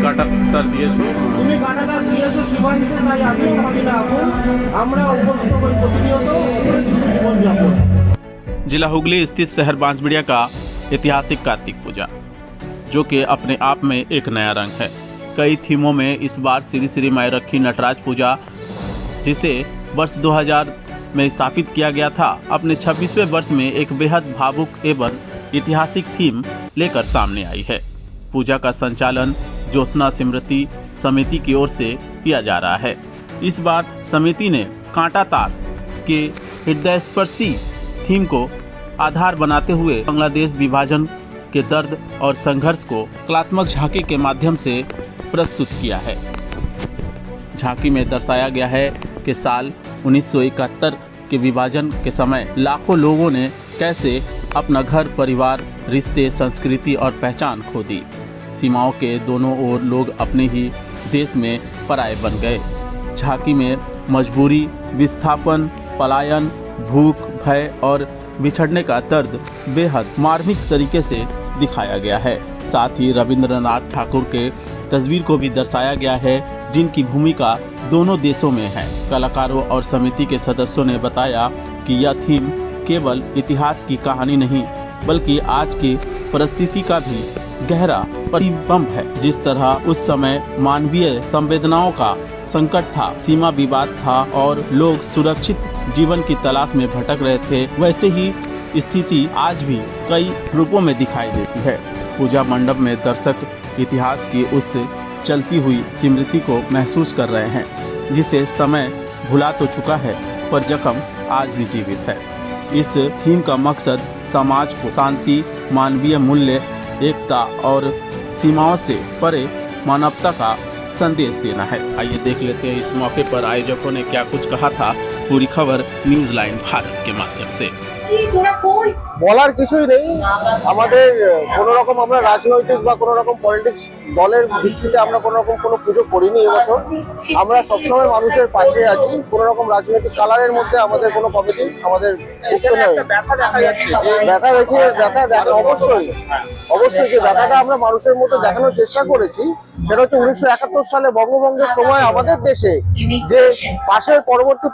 কাঁটাটার দিয়েছো। তুমি কাঁটাটা দিয়েছো সীমান্তে, তাই আমিও ভাবি না আপন। আমরা অভ্যস্ত হই প্রতিনিয়ত অপরিচিত জীবনযাপন। जिला हुगली स्थित शहर बांसबिड़िया का ऐतिहासिक कार्तिक पूजा, जो कि अपने आप में एक नया रंग है। कई थीमों में इस बार श्री श्री माई रखी नटराज पूजा, जिसे वर्ष 2000 में स्थापित किया गया था, अपने 26वें वर्ष में एक बेहद भावुक एवं ऐतिहासिक थीम लेकर सामने आई है। पूजा का संचालन ज्योत्सना स्मृति समिति की ओर से किया जा रहा है। इस बार समिति ने कांटा तार के हृदयस्पर्शी थीम को आधार बनाते हुए बांग्लादेश विभाजन के दर्द और संघर्ष को कलात्मक झांकी के माध्यम से प्रस्तुत किया है। झांकी में दर्शाया गया है कि साल 1971 के विभाजन के समय लाखों लोगों ने कैसे अपना घर, परिवार, रिश्ते, संस्कृति और पहचान खो दी। सीमाओं के दोनों ओर लोग अपने ही देश में पराये बन गए। झांकी में मजबूरी, विस्थापन, पलायन, भूख, भय और बिछड़ने का दर्द बेहद मार्मिक तरीके से दिखाया गया है। साथ ही रविंद्रनाथ ठाकुर के तस्वीर को भी दर्शाया गया है, जिनकी भूमिका दोनों देशों में है। कलाकारों और समिति के सदस्यों ने बताया कि यह थीम केवल इतिहास की कहानी नहीं, बल्कि आज की परिस्थिति का भी गहरा प्रतिबिंब है। जिस तरह उस समय मानवीय संवेदनाओं का संकट था, सीमा विवाद था और लोग सुरक्षित जीवन की तलाश में भटक रहे थे, वैसे ही स्थिति आज भी कई रूपों में दिखाई देती है। पूजा मंडप में दर्शक इतिहास की उस चलती हुई स्मृति को महसूस कर रहे हैं, जिसे समय भुला तो चुका है, पर जख्म आज भी जीवित है। इस थीम का मकसद समाज को शांति, मानवीय मूल्य, एकता और सीमाओं से परे मानवता का संदेश देना है। आइए देख लेते हैं इस मौके पर आयोजकों ने क्या कुछ कहा था। पूरी खबर न्यूज लाइन भारत के माध्यम से। বলার কিছুই নেই। আমাদের কোনো রকম আমরা রাজনৈতিক বা কোনো রকম পলিটিক্স দলের ভিত্তিতে আমরা কোনো রকম কোনো পুজো করিনি এবছর। আমরা সবসময় মানুষের পাশে আছি। কোনো রকম রাজনৈতিক কালারের মধ্যে আমাদের কোনো কমিটি আমাদের যুক্ত নেই। ব্যথা দেখা অবশ্যই যে ব্যথাটা আমরা মানুষের মধ্যে দেখানোর চেষ্টা করেছি, সেটা হচ্ছে 1971 সালে বঙ্গভঙ্গের সময় আমাদের দেশে যে পার্শ্ববর্তী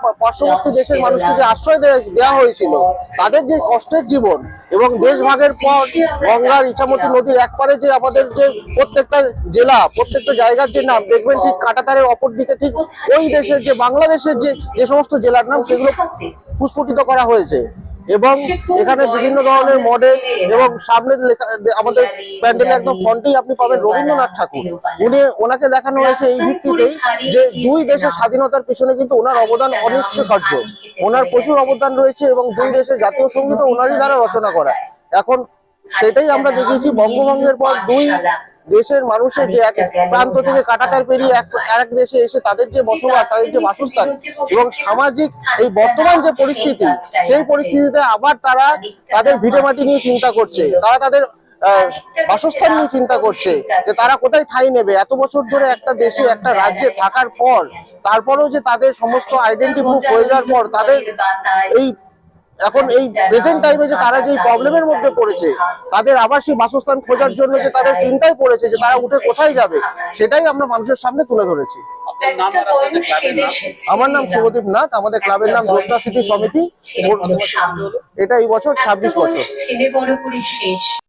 দেশের মানুষকে যে আশ্রয় দেওয়া হয়েছিল, তাদের যে কষ্টের জীবন এবং দেশ ভাগের পর গঙ্গার ইছামতি নদীর একপারে যে আমাদের যে প্রত্যেকটা জেলা, প্রত্যেকটা জায়গার যে নাম দেখবেন ঠিক কাঁটাতারের অপর দিকে ঠিক ওই দেশের যে বাংলাদেশের যে সমস্ত জেলার নাম সেগুলো প্রস্ফুটিত করা হয়েছে। এবং এখানে বিভিন্ন ধরনের মডেল এবং সামনে লেখা আমাদের প্যান্ডেলে একদম ফ্রন্টেই আপনি পাবেন রবীন্দ্রনাথ ঠাকুর। ওনাকে দেখানো হয়েছে এই ভিত্তিতেই যে দুই দেশের স্বাধীনতার পিছনে কিন্তু ওনার অবদান অনস্বীকার্য। ওনার প্রচুর অবদান রয়েছে এবং দুই দেশের জাতীয় সঙ্গীত ওনারই দ্বারা রচনা করা। এখন সেটাই আমরা দেখিয়েছি বঙ্গভঙ্গের পর দুই দেশের মানুষের যে এক প্রান্ত থেকে কাঁটাতার পেরিয়ে এক দেশে এসে তাদের যে বসবাস, তাদের যে বাসস্থান এবং সামাজিক এই বর্তমান যে পরিস্থিতি, সেই পরিস্থিতিতে আবার তারা তাদের ভিটেমাটি নিয়ে চিন্তা করছে, তারা তাদের বাসস্থান নিয়ে চিন্তা করছে যে তারা কোথায় ঠাঁই নেবে। এত বছর ধরে একটা দেশে একটা রাজ্যে থাকার পর তারপরেও যে তাদের সমস্ত আইডেন্টি প্রুফ হয়ে যাওয়ার পর তাদের এখন এই প্রেজেন্ট টাইমে যে তারা যে প্রবলেমের মধ্যে পড়েছে, তাদের আবার সেই বাসস্থান খোঁজার জন্য যে তাদের চিন্তায় পড়েছে যে তারা উঠে কোথায় যাবে, সেটাই আমরা মানুষের সামনে তুলে ধরেছি। আমার নাম শুভদীপ নাথ, আমাদের ক্লাবের নাম জ্যোৎস্না স্মৃতি সমিতি। এটা এই বছর 26 বছর।